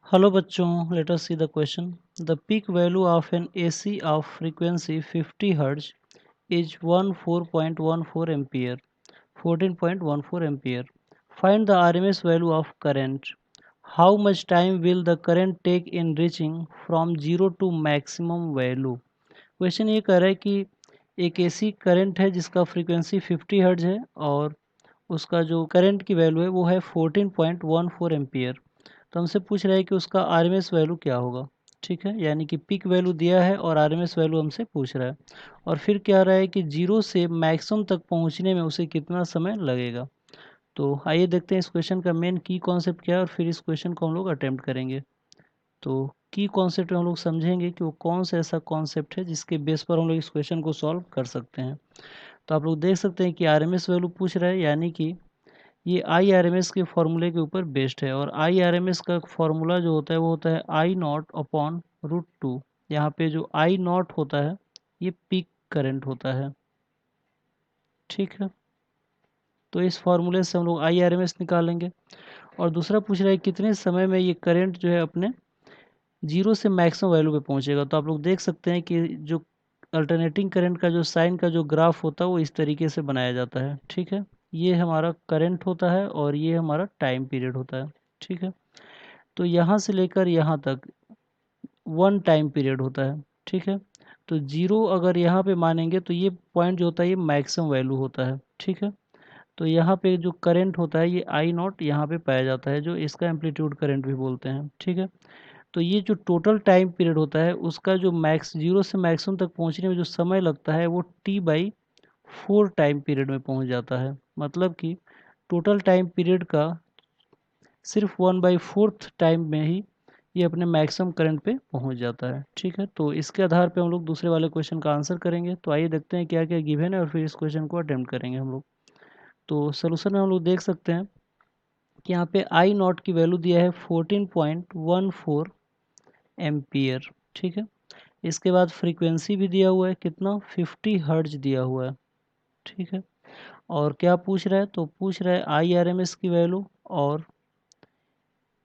Hello bachchon, let us see the question. The peak value of an AC of frequency 50 Hz is 14.14 ampere, 14.14 ampere. Find the RMS value of current. How much time will the current take in reaching from 0 to maximum value? Question ये कह रहा है कि एक AC current है जिसका frequency 50 hertz है और उसका जो करंट की वैल्यू है वो है 14.14 एम्पियर। तो हमसे पूछ रहा है कि उसका आरएमएस वैल्यू क्या होगा। ठीक है, यानी कि पीक वैल्यू दिया है और आरएमएस वैल्यू हमसे पूछ रहा है और फिर क्या रहा है कि जीरो से मैक्सिमम तक पहुंचने में उसे कितना समय लगेगा। तो आइए देखते हैं इस क्वेश्चन का मेन की कॉन्सेप्ट क्या है और फिर इस क्वेश्चन को हम लोग अटेम्प्ट करेंगे। तो की कॉन्सेप्ट हम लोग समझेंगे कि वो कौन सा ऐसा कॉन्सेप्ट है जिसके बेस पर हम लोग इस क्वेश्चन को सॉल्व कर सकते हैं। तो आप लोग देख सकते हैं कि आरएमएस वैल्यू पूछ रहा है, यानी कि ये आई आर एम एस के फॉर्मूले के ऊपर बेस्ड है और आई आर एम एस का फॉर्मूला जो होता है वो होता है आई नॉट अपॉन √2। यहाँ पे जो आई नॉट होता है ये पीक करंट होता है। ठीक है, तो इस फॉर्मूले से हम लोग आई आर एम एस निकालेंगे और दूसरा पूछ रहा है कितने समय में ये करंट जो है अपने जीरो से मैक्सिमम वैल्यू पे पहुंचेगा। तो आप लोग देख सकते हैं कि जो अल्टरनेटिंग करंट का जो साइन का जो ग्राफ होता है वो इस तरीके से बनाया जाता है। ठीक है, ये हमारा करंट होता है और ये हमारा टाइम पीरियड होता है। ठीक है, तो यहाँ से लेकर यहाँ तक वन टाइम पीरियड होता है। ठीक है, तो जीरो अगर यहाँ पे मानेंगे तो ये पॉइंट जो होता है ये मैक्सिमम वैल्यू होता है। ठीक है, तो यहाँ पे जो करंट होता है ये आई नॉट यहाँ पे पाया जाता है, जो इसका एम्पलीट्यूड करंट भी बोलते हैं। ठीक है, तो ये जो टोटल टाइम पीरियड होता है उसका जो मैक्स जीरो से मैक्सिमम तक पहुंचने में जो समय लगता है वो T/4 टाइम पीरियड में पहुंच जाता है। मतलब कि टोटल टाइम पीरियड का सिर्फ 1/4 टाइम में ही ये अपने मैक्सिमम करंट पे पहुंच जाता है। ठीक है, तो इसके आधार पे हम लोग दूसरे वाले क्वेश्चन का आंसर करेंगे। तो आइए देखते हैं क्या क्या गिवन है और फिर इस क्वेश्चन को अटेम्प्ट करेंगे हम लोग। तो सोल्यूशन में हम लोग देख सकते हैं कि यहाँ पे आई नॉट की वैल्यू दिया है 14.14 एम्पियर। ठीक है, इसके बाद फ्रीक्वेंसी भी दिया हुआ है, कितना 50 हर्ट्ज दिया हुआ है। ठीक है, और क्या पूछ रहा है, तो पूछ रहा है आई आर एम एस की वैल्यू और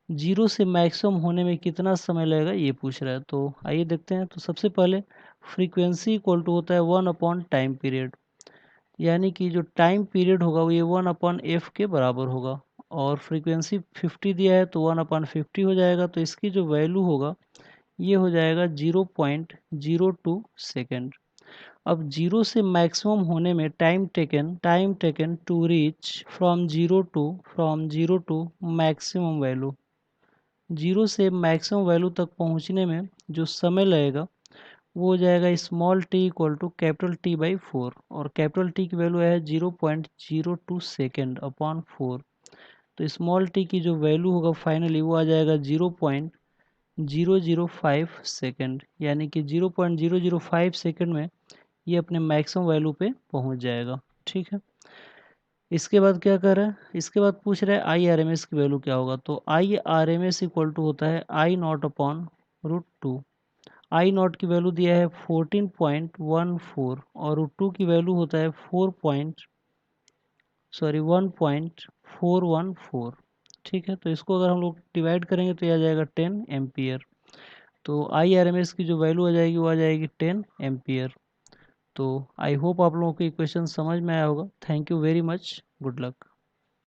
जीरो से मैक्सिमम होने में कितना समय लगेगा ये पूछ रहा है। तो आइए देखते हैं। तो सबसे पहले फ्रीक्वेंसी इक्वल टू होता है 1 अपॉन टाइम पीरियड, यानी कि जो टाइम पीरियड होगा वो ये 1/f के बराबर होगा और फ्रीक्वेंसी 50 दिया है तो 1/50 हो जाएगा। तो इसकी जो वैल्यू होगा ये हो जाएगा 0.02 सेकेंड। अब जीरो से मैक्सिमम होने में time taken to reach from zero to maximum value, zero से मैक्सिमम वैल्यू तक पहुंचने में जो समय लगेगा वो हो जाएगा small t equal to capital T/4 और कैपिटल टी की वैल्यू है 0.02 सेकेंड अपॉन 4। तो स्मॉल टी की जो वैल्यू होगा फाइनली वो आ जाएगा 0.005 सेकेंड, यानी कि 0.005 सेकेंड में ये अपने मैक्सिमम वैल्यू पे पहुंच जाएगा। ठीक है, इसके बाद क्या कर रहा है, इसके बाद पूछ रहा है आई आर एम एस की वैल्यू क्या होगा। तो I R M S equal to होता है I nought upon √2। I nought की वैल्यू दिया है 14.14 और √2 की वैल्यू होता है 1.414। ठीक है, तो इसको अगर हम लोग डिवाइड करेंगे तो यह आ जाएगा 10 एम्पियर। तो आई आर एम एस की जो वैल्यू आ जाएगी वो आ जाएगी 10 एम्पियर। तो आई होप आप लोगों को ये क्वेश्चन समझ में आया होगा। Thank you very much, good luck.